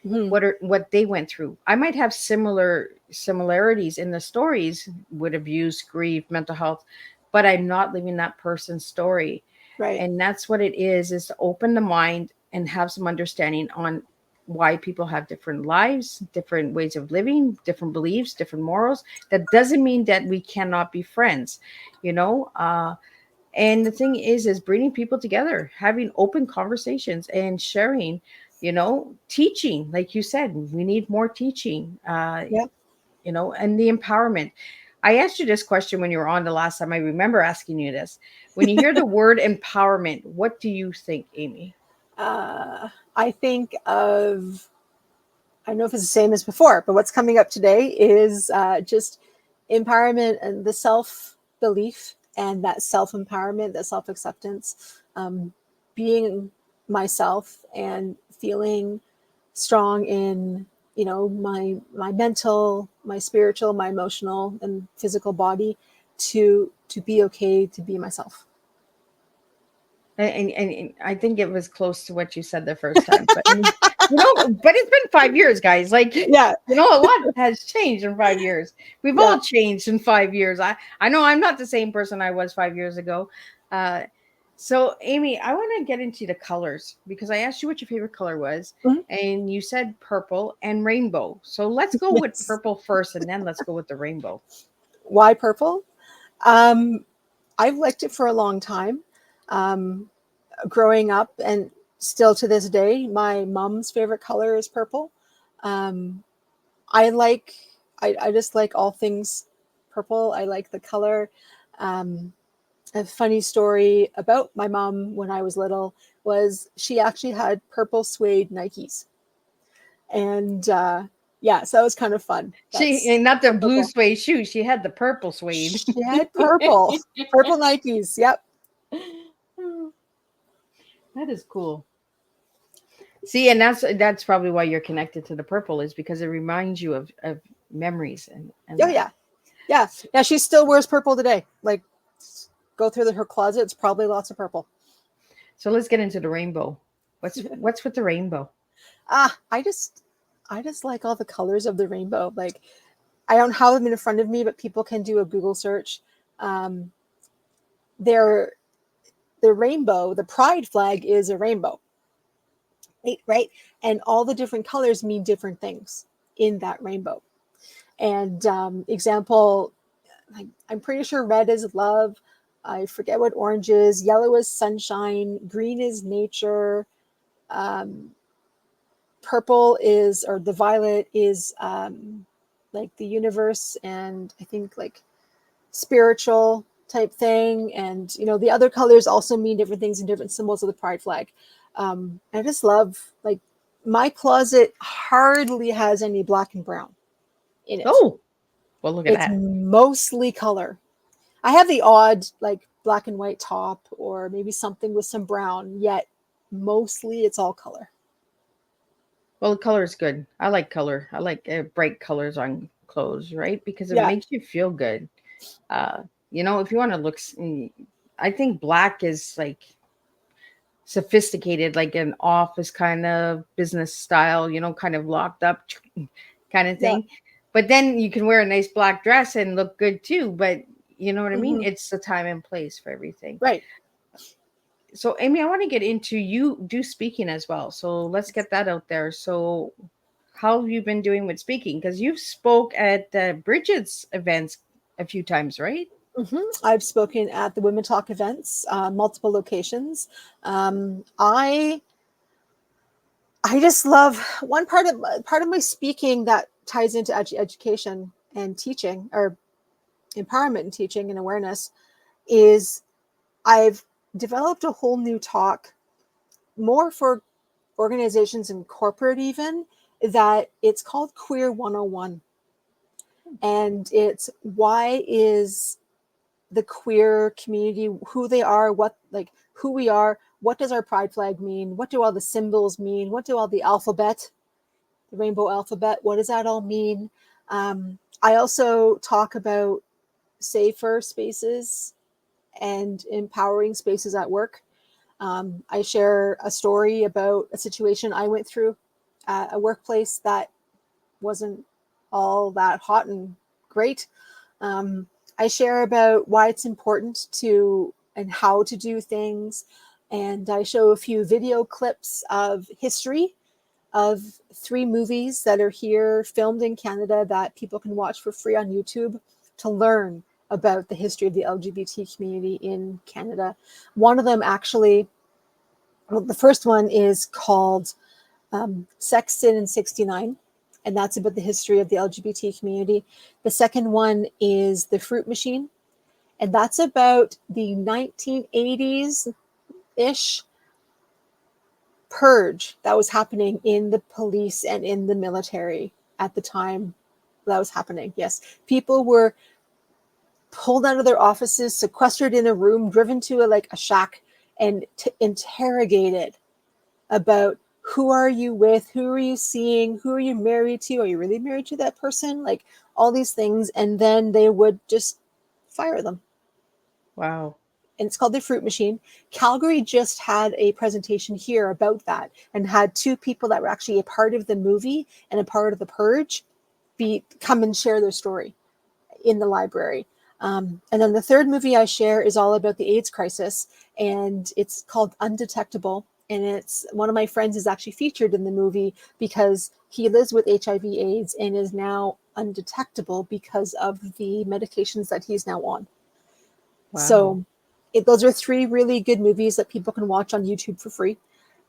Mhm. What they went through. I might have similarities in the stories with abuse, grief, mental health, but I'm not living that person's story. Right. And that's what it is to open the mind and have some understanding on why people have different lives, different ways of living, different beliefs, different morals. That doesn't mean that we cannot be friends, you know. And the thing is bringing people together, having open conversations and sharing, teaching. Like you said, we need more teaching, Yeah. and the empowerment. I asked you this question when you were on the last time. I remember asking you this. When you hear the word empowerment, what do you think, Amy? I think of, I don't know if it's the same as before, but what's coming up today is just empowerment and the self belief and that self empowerment, that self acceptance, being myself and feeling strong in, my mental, my spiritual, my emotional and physical body to be okay to be myself. And I think it was close to what you said the first time, but but it's been 5 years, guys. Like, Yeah. a lot has changed in 5 years. We've Yeah. all changed in 5 years. I know I'm not the same person I was 5 years ago. Uh, so, Amy, I want to get into the colors because I asked you what your favorite color was, Mhm. and you said purple and rainbow. So let's go with Yes. purple first, and then let's go with the rainbow. Why purple? Um, I've liked it for a long time. Um, Growing up and still to this day, my mom's favorite color is purple. Um, I like, I just like all things purple. I like the color. Um, a funny story about my mom when I was little was she actually had purple suede Nikes. And yeah, so that was kind of fun. She That's and not the blue purple. suede shoes. She had the purple suede. She had purple Nikes. Yep. That is cool. See, and that's probably why you're connected to the purple is because it reminds you of memories and Oh that. yeah. Yeah. Yeah. She still wears purple today. Like, go through her closet. It's probably lots of purple. So let's get into the rainbow. What's with the rainbow? I just like all the colors of the rainbow. Like, I don't have them in front of me, but people can do a Google search. Um, they're the rainbow, the pride flag is a rainbow, right? And all the different colors mean different things in that rainbow. And example, I'm pretty sure red is love. I forget what orange is. Yellow is sunshine. Green is nature. Um, Purple is, or the violet is like the universe, and I think like spiritual type thing. And the other colors also mean different things and different symbols of the pride flag. I just love, like, my closet hardly has any black and brown in it. Oh, well, look at It's that. mostly color. I have the odd like black and white top or maybe something with some brown, yet mostly it's all color. Well, the color is good. I like color. I like bright colors on clothes, right? Because it Yeah. makes you feel good. Uh, if you want to I think black is like sophisticated, like an office kind of business style, kind of locked up kind of Yeah. thing. But then you can wear a nice black dress and look good too. But you know what I mean? Hmm. It's the time and place for everything. Right. So, Amy, I want to get into you do speaking as well. So let's get that out there. So, how have you been doing with speaking? Because you've spoke at Bridget's events a few times, right? I've spoken at the Women Talk events, multiple locations. I just love one part of my speaking that ties into education and teaching, or empowerment and teaching and awareness, is I've developed a whole new talk more for organizations and corporate, even, that it's called Queer 101. and it's why is the queer community who they are, who we are, what does our pride flag mean, what do all the symbols mean, what do all the rainbow alphabet, what does that all mean? I also talk about safer spaces and empowering spaces at work. I share a story about a situation I went through at a workplace that wasn't all that hot and great. I share about why it's important to and how to do things. And I show a few video clips of history of 3 movies that are here filmed in Canada that people can watch for free on YouTube to learn about the history of the LGBT community in Canada. One of them actually, well, the first one is called Sex, Sin, and 69. And that's about the history of the LGBT community. The second one is The Fruit Machine. And that's about the 1980s-ish purge that was happening in the police and in the military at the time that was happening. Yes, people were pulled out of their offices, sequestered in a room, driven to a shack, and interrogated about who are you with, who are you seeing, who are you married to, are you really married to that person, like all these things, and then they would just fire them. Wow. And it's called The Fruit Machine. Calgary just had a presentation here about that and had 2 people that were actually a part of the movie and a part of the purge come and share their story in the library. And then the third movie I share is all about the AIDS crisis, and it's called Undetectable. And it's one of my friends is actually featured in the movie because he lives with HIV/AIDS and is now undetectable because of the medications that he's now on. Wow. So those are 3 really good movies that people can watch on YouTube for free.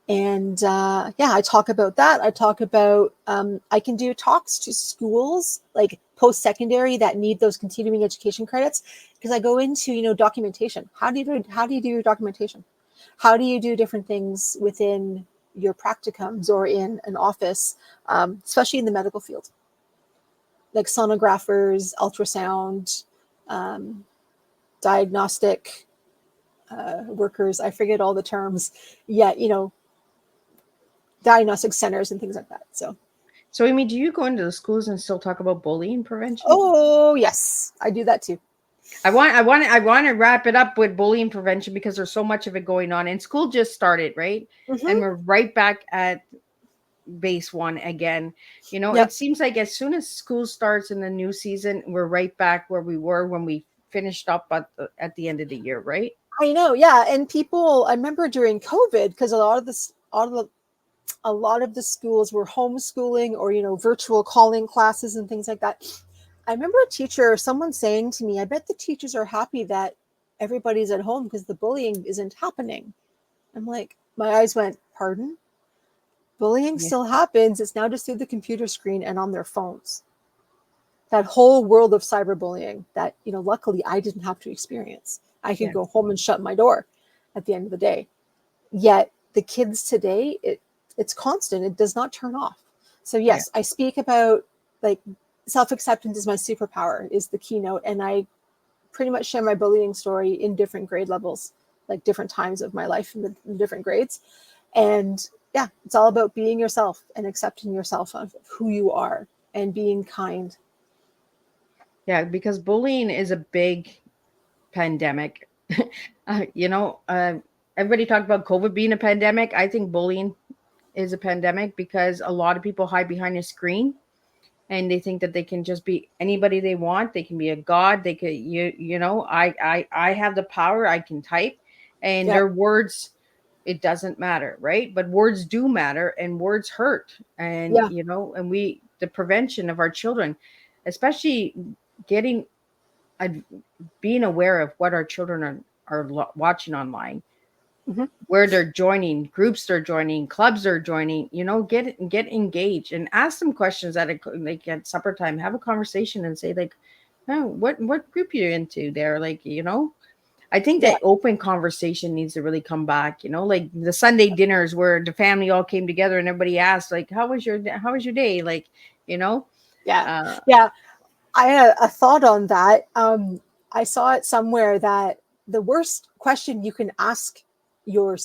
And I talk about that. I talk about I can do talks to schools like post-secondary that need those continuing education credits, because I go into documentation. How do you do your documentation? How do you do different things within your practicums or in an office, especially in the medical field, like sonographers, ultrasound, diagnostic workers. I forget all the terms yet, diagnostic centers and things like that. So Aime, do you go into the schools and still talk about bullying prevention? Oh yes, I do that too. I want to wrap it up with bullying prevention because there's so much of it going on, and school just started, right? Mm-hmm. And we're right back at base one again. Yep. It seems like as soon as school starts in the new season, we're right back where we were when we finished up at the end of the year, right? I know, yeah. And I remember during COVID, because a lot of the schools were homeschooling or virtual calling classes and things like that. I remember someone saying to me, I bet the teachers are happy that everybody's at home because the bullying isn't happening. I'm like, my eyes went, pardon? Bullying still happens. It's now just through the computer screen and on their phones. That whole world of cyberbullying that, luckily I didn't have to experience. I could go home and shut my door at the end of the day. Yet the kids today, it's constant. It does not turn off. So yes, I speak about self-acceptance is my superpower is the keynote. And I pretty much share my bullying story in different grade levels, like different times of my life in different grades. And yeah, it's all about being yourself and accepting yourself of who you are and being kind. Yeah, because bullying is a big pandemic. Everybody talked about COVID being a pandemic. I think bullying is a pandemic because a lot of people hide behind a screen and they think that they can just be anybody they want. They can be a god. They could, I have the power. I can type, and their words, it doesn't matter, right? But words do matter, and words hurt. And the prevention of our children, especially being aware of what our children are watching online. Mm-hmm. Where they're joining, groups they're joining, clubs they're joining, get engaged and ask them questions at supper time. Have a conversation and say oh, what group you're into there? I think that open conversation needs to really come back, like the Sunday dinners where the family all came together and everybody asked how was your day? Yeah. I had a thought on that. I saw it somewhere that the worst question you can ask your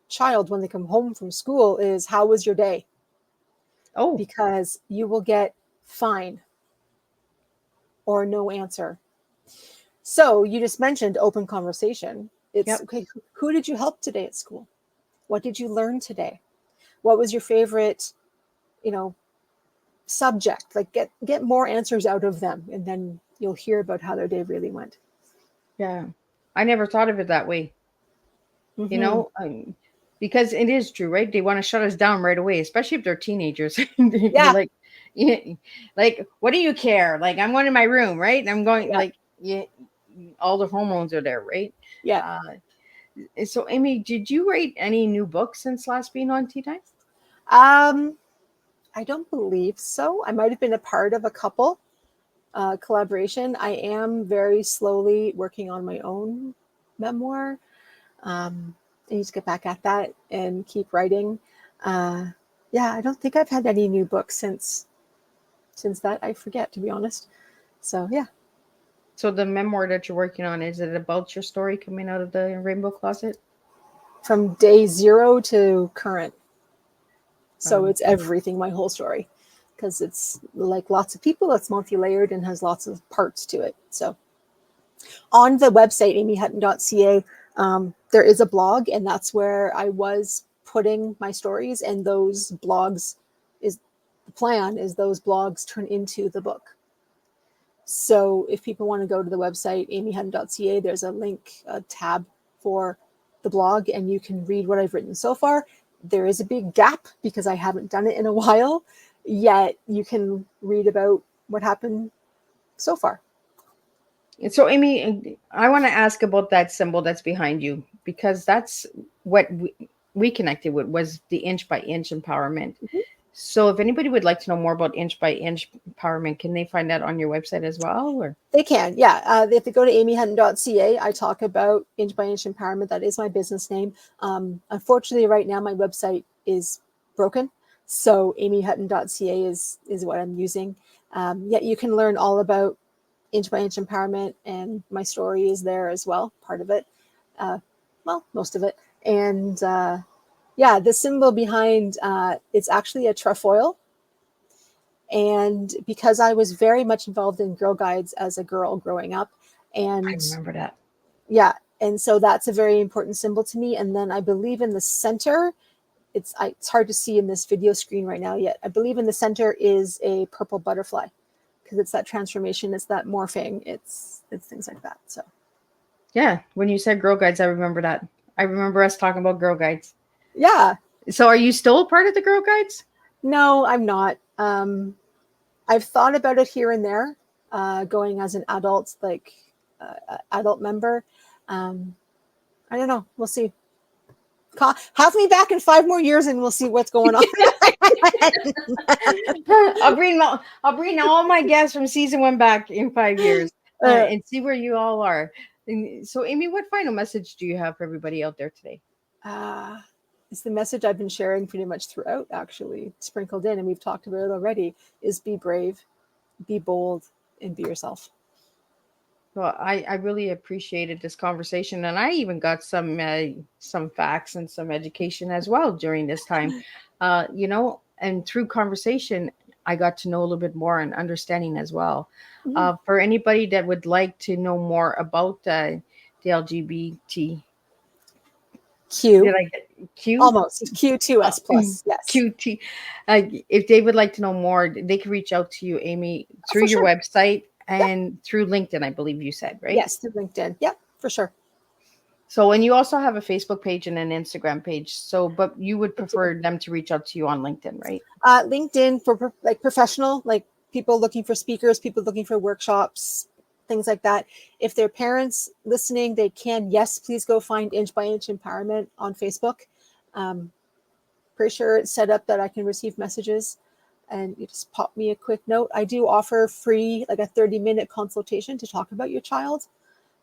child when they come home from school is, "How was your day?" Oh, Because you will get fine or no answer. So you just mentioned open conversation. It's yep. okay. Who did you help today at school? What did you learn today? What was your favorite, you know, subject? Like get more answers out of them, and then you'll hear about how their day really went. Yeah. I never thought of it that way, you Mm-hmm. know, because it is true, right? They want to shut us down right away, especially if they're teenagers. They'd be Yeah, like, yeah, like, what do you care? Like, I'm going to my room, right? And I'm going, yeah, like, yeah, all the hormones are there, right? yeah. Uh, so, Amy, did you write any new books since last being on Tea Time? Um, I don't believe so. I might have been a part of a couple collaboration. I am very slowly working on my own memoir. I need to get back at that and keep writing. Uh, yeah, I don't think I've had any new books since that. I forget, to be honest. So yeah, So, the memoir that you're working on, is it about your story coming out of the rainbow closet? from day zero to current. So Wow. it's everything, my whole story, because it's like lots of people. It's multi-layered and has lots of parts to it. So on the website, aimehutton.ca, there is a blog, and that's where I was putting my stories. And those blogs is the plan is those blogs turn into the book. So if people want to go to the website, aimehutton.ca, there's a link, a tab for the blog, and you can read what I've written so far. There is a big gap because I haven't done it in a while, yet you can read about what happened so far. And so, Amy, I want to ask about that symbol that's behind you, because that's what we connected with, was the inch by inch empowerment. Mhm. So, if anybody would like to know more about inch by inch empowerment, can they find that on your website as well? Or They can, yeah. If they go to aimehutton.ca, I talk about inch by inch empowerment. That is my business name. Unfortunately, right now my website is broken, so aimehutton.ca is what I'm using. Yet you can learn all about inch by inch empowerment, and my story is there as well, part of it. Well, most of it. And yeah, the symbol behind it's actually a trefoil. And because I was very much involved in Girl Guides as a girl growing up, I and remember that. yeah, and so that's a very important symbol to me. And then I believe in the center, it's hard to see in this video screen right now yet. I believe in the center is a purple butterfly, because it's that transformation, it's that morphing, it's things like that. So Yeah, when you said Girl Guides, I remember that. I remember us talking about Girl Guides. yeah, So, are you still a part of the Girl Guides? no, I'm not. I've thought about it here and there, going as an adult, like adult member. Um, I don't know. We'll see. Have me back in 5 more years, and we'll see what's going on. I'll bring all my guests from season 1 back in 5 years, uh, and see where you all are. And so, Amy, what final message do you have for everybody out there today? uh, it's the message I've been sharing pretty much throughout, actually, sprinkled in, and we've talked about it already, is be brave, be bold, and be yourself. Well, I really appreciated this conversation, and I even got some facts and some education as well during this time. And through conversation, I got to know a little bit more and understanding as well. Mhm. For anybody that would like to know more about the LGBT, did Q, I get Q? almost Q2S plus. Yes. QT. If they would like to know more, they can reach out to you, Amy, Oh, through for your sure. website Yep. and through LinkedIn, I believe you said, right? Yes, through LinkedIn. Yep, for sure. So, and you also have a Facebook page and an Instagram page. So, but you would I do. prefer them to reach out to you on LinkedIn, right? LinkedIn for like professional, like people looking for speakers, people looking for workshops, things like that. If they're parents listening, they can, yes, please go find Inch by Inch Empowerment on Facebook. Um, Pretty sure it's set up that I can receive messages, and you just pop me a quick note. I do offer free, like a 30-minute consultation to talk about your child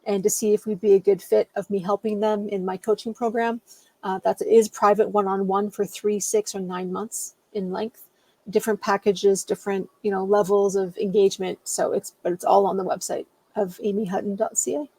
and to see if we'd be a good fit of me helping them in my coaching program. That is private one-on-one for 3, 6, or 9 months in length. different packages, different, levels of engagement. So it's all on the website of aimehutton.ca.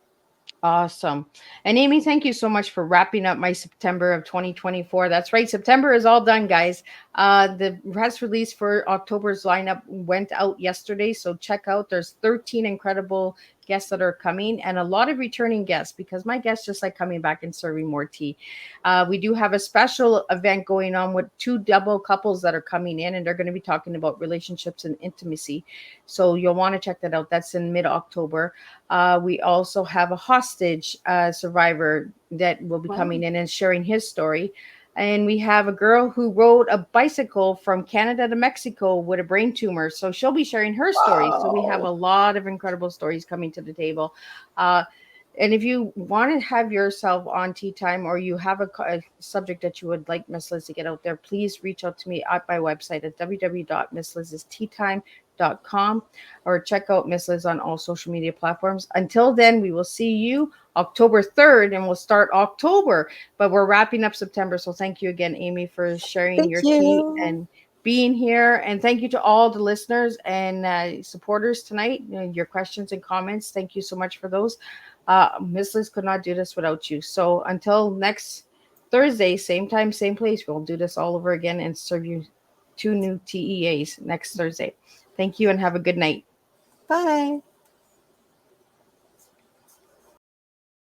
Awesome. And Amy, thank you so much for wrapping up my September of 2024. That's right. September is all done, guys. The press release for October's lineup went out yesterday. So check out, there's 13 incredible guests that are coming and a lot of returning guests because my guests just like coming back and serving more tea. We do have a special event going on with 2 double couples that are coming in and they're going to be talking about relationships and intimacy. So you'll want to check that out. That's in mid-October. We also have a hostage survivor that will be coming in and sharing his story. And we have a girl who rode a bicycle from Canada to Mexico with a brain tumor. So she'll be sharing her story. So we have a lot of incredible stories coming to the table. And if you want to have yourself on Tea Time or you have a subject that you would like Miss Liz to get out there, please reach out to me at my website at www.misslizsteatime.com or check out Miss Liz on all social media platforms. Until then, we will see you October 3rd and we'll start October, but we're wrapping up September. So thank you again, Amy, for sharing your tea and being here. And thank you to all the listeners and supporters tonight. Your questions and comments, thank you so much for those. Miss Liz could not do this without you. So until next Thursday, same time, same place, we'll do this all over again and serve you 2 new TEAs next Thursday. Thank you and have a good night. Bye.